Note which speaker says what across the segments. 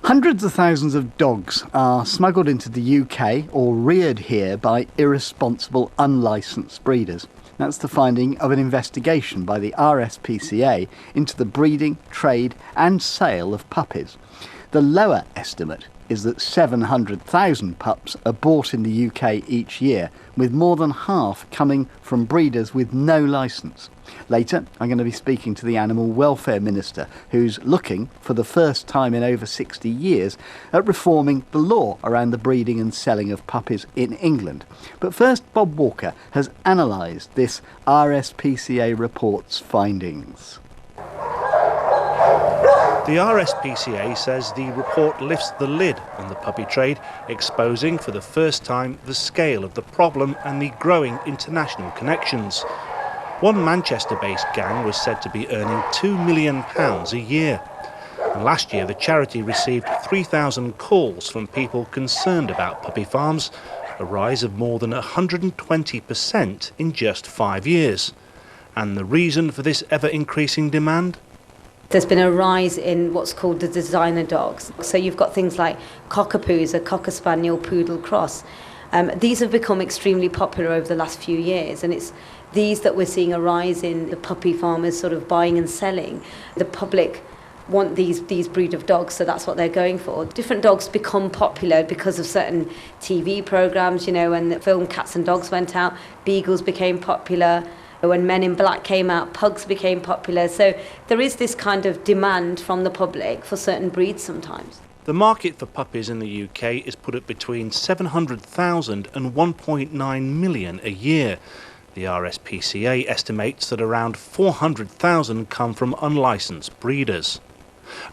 Speaker 1: Hundreds of thousands of dogs are smuggled into the UK or reared here by irresponsible, unlicensed breeders. That's the finding of an investigation by the RSPCA into the breeding, trade and sale of puppies. The lower estimate is that 700,000 pups are bought in the UK each year, with more than half coming from breeders with no licence. Later, I'm going to be speaking to the Animal Welfare Minister, who's looking, for the first time in over 60 years, at reforming the law around the breeding and selling of puppies in England. But first, Bob Walker has analysed this RSPCA report's findings.
Speaker 2: The RSPCA says the report lifts the lid on the puppy trade, exposing for the first time the scale of the problem and the growing international connections. One Manchester-based gang was said to be earning £2 million a year. And last year, the charity received 3,000 calls from people concerned about puppy farms, a rise of more than 120% in just 5 years. And the reason for this ever-increasing demand?
Speaker 3: There's been a rise in what's called the designer dogs. So you've got things like Cockapoos, a Cocker Spaniel Poodle cross. These have become extremely popular over the last few years, and it's these that we're seeing a rise in the puppy farmers sort of buying and selling. The public want these breed of dogs, so that's what they're going for. Different dogs become popular because of certain TV programmes, when the film Cats and Dogs went out, beagles became popular. When Men in Black came out, pugs became popular. So there is this kind of demand from the public for certain breeds sometimes.
Speaker 2: The market for puppies in the UK is put at between 700,000 and 1.9 million a year. The RSPCA estimates that around 400,000 come from unlicensed breeders.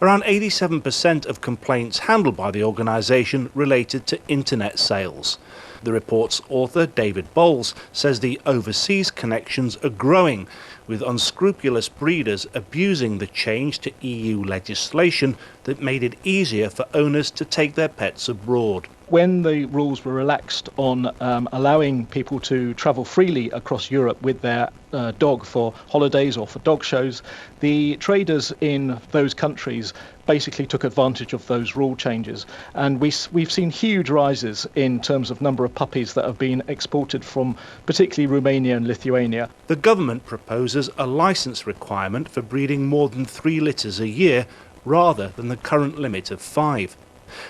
Speaker 2: Around 87% of complaints handled by the organisation related to internet sales. The report's author, David Bowles, says the overseas connections are growing, with unscrupulous breeders abusing the change to EU legislation that made it easier for owners to take their pets abroad.
Speaker 4: When the rules were relaxed on allowing people to travel freely across Europe with their dog for holidays or for dog shows, the traders in those countries basically took advantage of those rule changes. And we've seen huge rises in terms of number of puppies that have been exported from particularly Romania and Lithuania.
Speaker 2: The government proposes a licence requirement for breeding more than 3 litters a year, rather than the current limit of 5.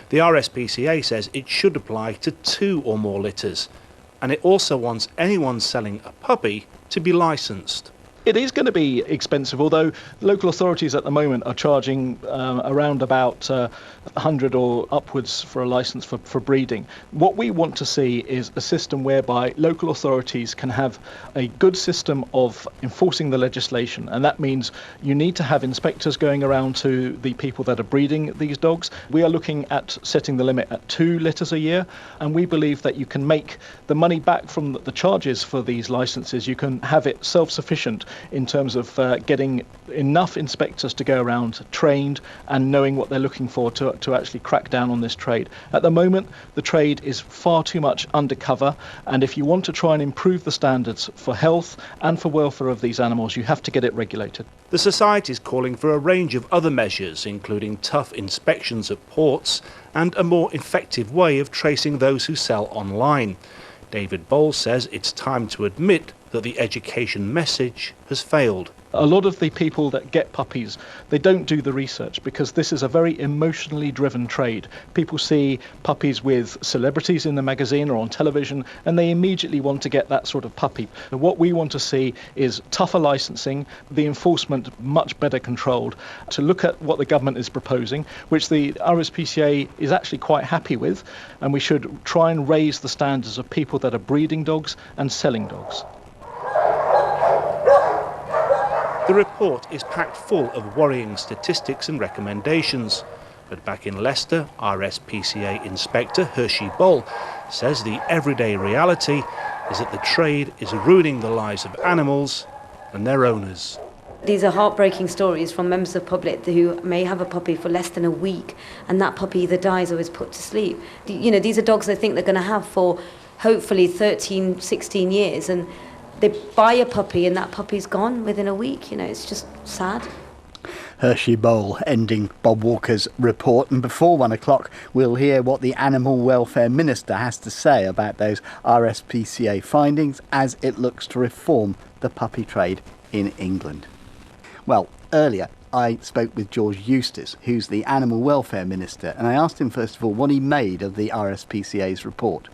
Speaker 2: The RSPCA says it should apply to 2 or more litters, and it also wants anyone selling a puppy to be licensed.
Speaker 4: It is going to be expensive, although local authorities at the moment are charging around about 100 or upwards for a licence for breeding. What we want to see is a system whereby local authorities can have a good system of enforcing the legislation, and that means you need to have inspectors going around to the people that are breeding these dogs. We are looking at setting the limit at 2 litters a year, and we believe that you can make the money back from the charges for these licences. You can have it self-sufficient in terms of getting enough inspectors to go around trained and knowing what they're looking for to actually crack down on this trade. At the moment, the trade is far too much undercover, and if you want to try and improve the standards for health and for welfare of these animals, you have to get it regulated.
Speaker 2: The Society is calling for a range of other measures, including tough inspections at ports and a more effective way of tracing those who sell online. David Bowles says it's time to admit that the education message has failed.
Speaker 4: A lot of the people that get puppies, they don't do the research because this is a very emotionally driven trade. People see puppies with celebrities in the magazine or on television and they immediately want to get that sort of puppy. What we want to see is tougher licensing, the enforcement much better controlled, to look at what the government is proposing, which the RSPCA is actually quite happy with, and we should try and raise the standards of people that are breeding dogs and selling dogs.
Speaker 2: The report is packed full of worrying statistics and recommendations. But back in Leicester, RSPCA Inspector Hershey Boll says the everyday reality is that the trade is ruining the lives of animals and their owners.
Speaker 3: These are heartbreaking stories from members of the public who may have a puppy for less than a week, and that puppy either dies or is put to sleep. These are dogs they think they're going to have for hopefully 13, 16 years, and they buy a puppy and that puppy's gone within a week. It's just sad.
Speaker 1: Hershey Bowl ending Bob Walker's report. And before 1 o'clock, we'll hear what the Animal Welfare Minister has to say about those RSPCA findings as it looks to reform the puppy trade in England. Well, earlier I spoke with George Eustice, who's the Animal Welfare Minister, and I asked him first of all what he made of the RSPCA's report.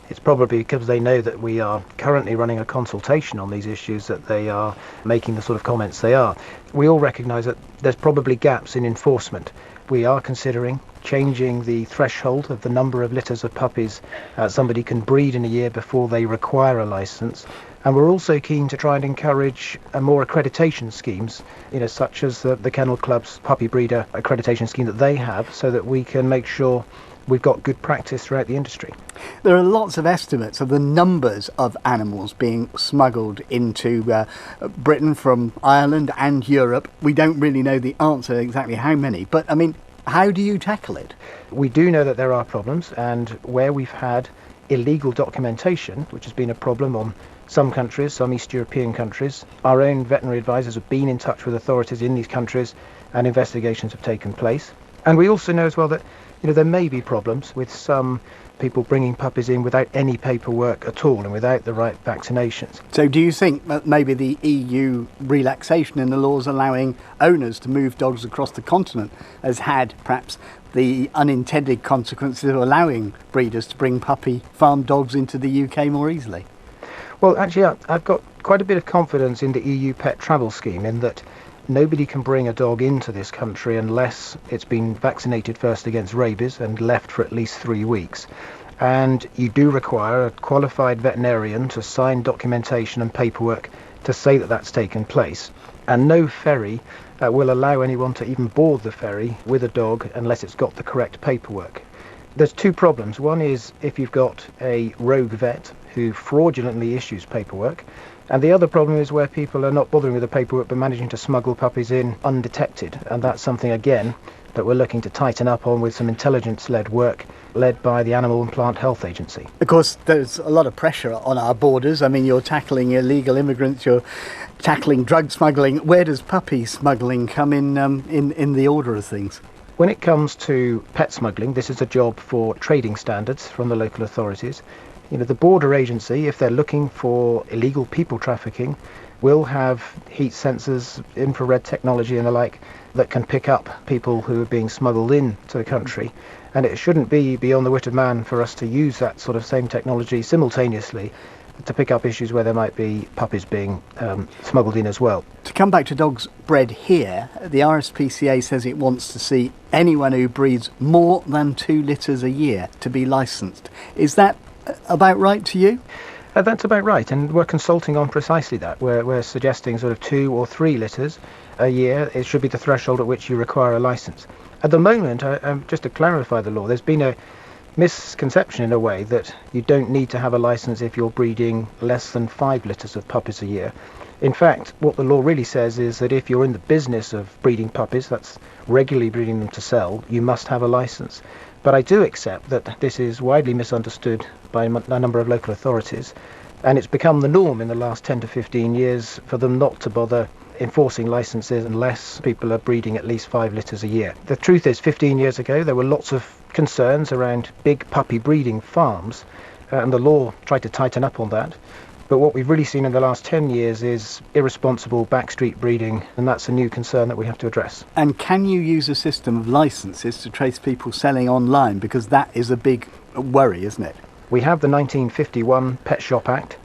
Speaker 5: It's probably because they know that we are currently running a consultation on these issues that they are making the sort of comments they are. We all recognise that there's probably gaps in enforcement. We are considering changing the threshold of the number of litters of puppies somebody can breed in a year before they require a licence. And we're also keen to try and encourage more accreditation schemes, such as the Kennel Club's puppy breeder accreditation scheme that they have, so that we can make sure we've got good practice throughout the industry.
Speaker 1: There are lots of estimates of the numbers of animals being smuggled into Britain from Ireland and Europe. We don't really know the answer exactly how many, but I mean, how do you tackle it?
Speaker 5: We do know that there are problems, and where we've had illegal documentation, which has been a problem on some countries, some East European countries, our own veterinary advisors have been in touch with authorities in these countries and investigations have taken place. And we also know as well that there may be problems with some people bringing puppies in without any paperwork at all and without the right vaccinations.
Speaker 1: So do you think that maybe the EU relaxation in the laws allowing owners to move dogs across the continent has had perhaps the unintended consequences of allowing breeders to bring puppy farm dogs into the UK more easily?
Speaker 5: Well, actually, I've got quite a bit of confidence in the EU pet travel scheme in that nobody can bring a dog into this country unless it's been vaccinated first against rabies and left for at least 3 weeks. And you do require a qualified veterinarian to sign documentation and paperwork to say that that's taken place. And no ferry will allow anyone to even board the ferry with a dog unless it's got the correct paperwork. There's two problems. One is if you've got a rogue vet who fraudulently issues paperwork, and the other problem is where people are not bothering with the paperwork but managing to smuggle puppies in undetected, and that's something again that we're looking to tighten up on with some intelligence-led work led by the Animal and Plant Health Agency.
Speaker 1: Of course, there's a lot of pressure on our borders. I mean, you're tackling illegal immigrants, you're tackling drug smuggling. Where does puppy smuggling come in the order of things?
Speaker 5: When it comes to pet smuggling, this is a job for trading standards from the local authorities. The border agency, if they're looking for illegal people trafficking, will have heat sensors, infrared technology and the like that can pick up people who are being smuggled into the country. And it shouldn't be beyond the wit of man for us to use that sort of same technology simultaneously to pick up issues where there might be puppies being smuggled in as well.
Speaker 1: To come back to dogs bred here, the RSPCA says it wants to see anyone who breeds more than 2 litters a year to be licensed. Is that about right to you?
Speaker 5: That's about right, and we're consulting on precisely that. We're suggesting sort of 2 or 3 litters a year. It should be the threshold at which you require a licence. At the moment, just to clarify the law, there's been a misconception in a way that you don't need to have a licence if you're breeding less than 5 litters of puppies a year. In fact, what the law really says is that if you're in the business of breeding puppies, that's regularly breeding them to sell, you must have a licence. But I do accept that this is widely misunderstood by a number of local authorities, and it's become the norm in the last 10 to 15 years for them not to bother enforcing licences unless people are breeding at least 5 litters a year. The truth is, 15 years ago there were lots of concerns around big puppy breeding farms, and the law tried to tighten up on that. But what we've really seen in the last 10 years is irresponsible backstreet breeding, and that's a new concern that we have to address.
Speaker 1: And can you use a system of licences to trace people selling online? Because that is a big worry, isn't it?
Speaker 5: We have the 1951 Pet Shop Act.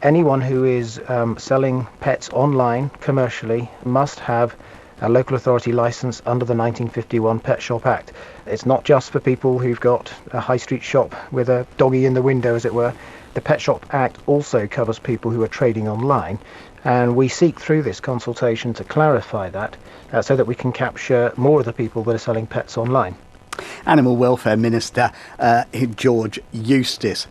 Speaker 5: Anyone who is selling pets online commercially must have a local authority licence under the 1951 Pet Shop Act. It's not just for people who've got a high street shop with a doggy in the window, as it were. The Pet Shop Act also covers people who are trading online, and we seek through this consultation to clarify that so that we can capture more of the people that are selling pets online.
Speaker 1: Animal Welfare Minister George Eustice.